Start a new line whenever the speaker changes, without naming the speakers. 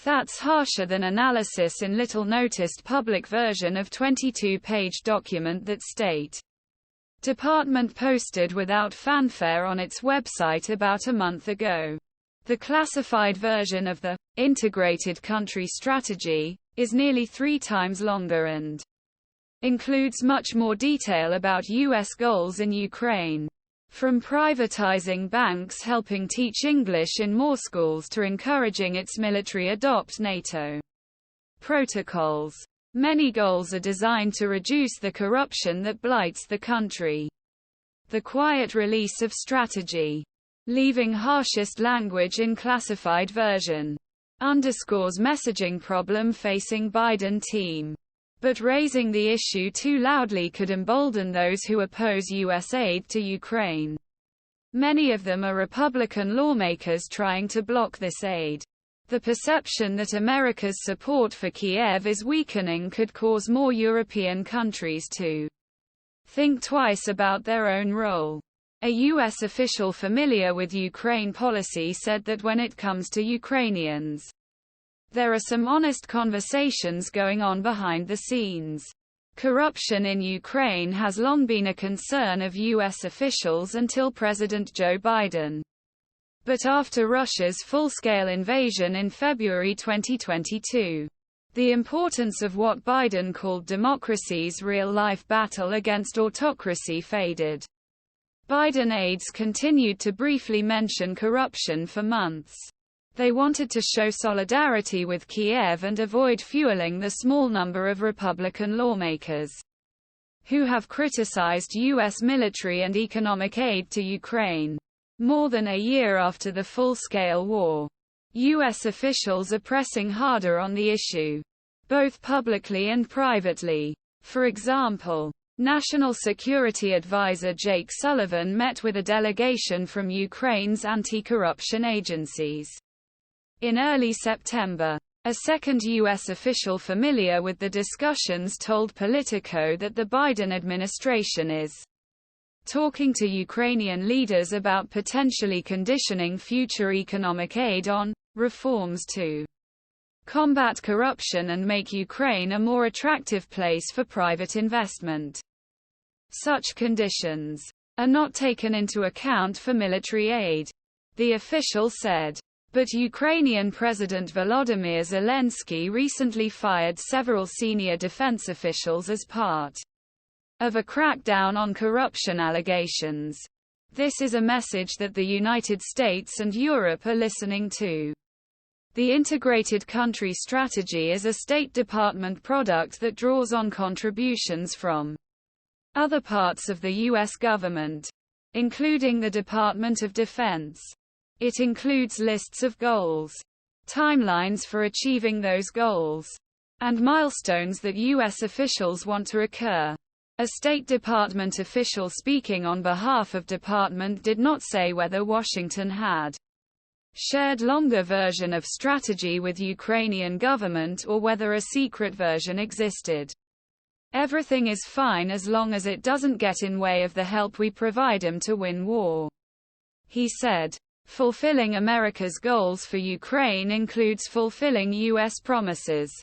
That's harsher than analysis in little-noticed public version of 22-page document that State Department posted without fanfare on its website about a month ago. The classified version of the Integrated Country Strategy is nearly 3 times longer and includes much more detail about U.S. goals in Ukraine. From privatizing banks helping teach English in more schools to encouraging its military adopt NATO protocols. Many goals are designed to reduce the corruption that blights the country. The quiet release of strategy, leaving harshest language in classified version, underscores messaging problem facing Biden team. But raising the issue too loudly could embolden those who oppose U.S. aid to Ukraine. Many of them are Republican lawmakers trying to block this aid. The perception that America's support for Kiev is weakening could cause more European countries to think twice about their own role. A U.S. official familiar with Ukraine policy said that when it comes to Ukrainians, there are some honest conversations going on behind the scenes. Corruption in Ukraine has long been a concern of U.S. officials until President Joe Biden. But after Russia's full-scale invasion in February 2022, the importance of what Biden called democracy's real-life battle against autocracy faded. Biden aides continued to briefly mention corruption for months. They wanted to show solidarity with Kiev and avoid fueling the small number of Republican lawmakers who have criticized U.S. military and economic aid to Ukraine. More than a year after the full-scale war, U.S. officials are pressing harder on the issue, both publicly and privately. For example, National Security Advisor Jake Sullivan met with a delegation from Ukraine's anti-corruption agencies in early September. A second U.S. official familiar with the discussions told Politico that the Biden administration is talking to Ukrainian leaders about potentially conditioning future economic aid on reforms to combat corruption and make Ukraine a more attractive place for private investment. Such conditions are not taken into account for military aid, the official said. But Ukrainian President Volodymyr Zelensky recently fired several senior defense officials as part of a crackdown on corruption allegations. This is a message that the United States and Europe are listening to. The Integrated Country Strategy is a State Department product that draws on contributions from other parts of the U.S. government, including the Department of Defense. It includes lists of goals, timelines for achieving those goals, and milestones that U.S. officials want to occur. A State Department official speaking on behalf of department did not say whether Washington had shared longer version of strategy with Ukrainian government or whether a secret version existed. Everything is fine as long as it doesn't get in way of the help we provide them to win war, he said. Fulfilling America's goals for Ukraine includes fulfilling U.S. promises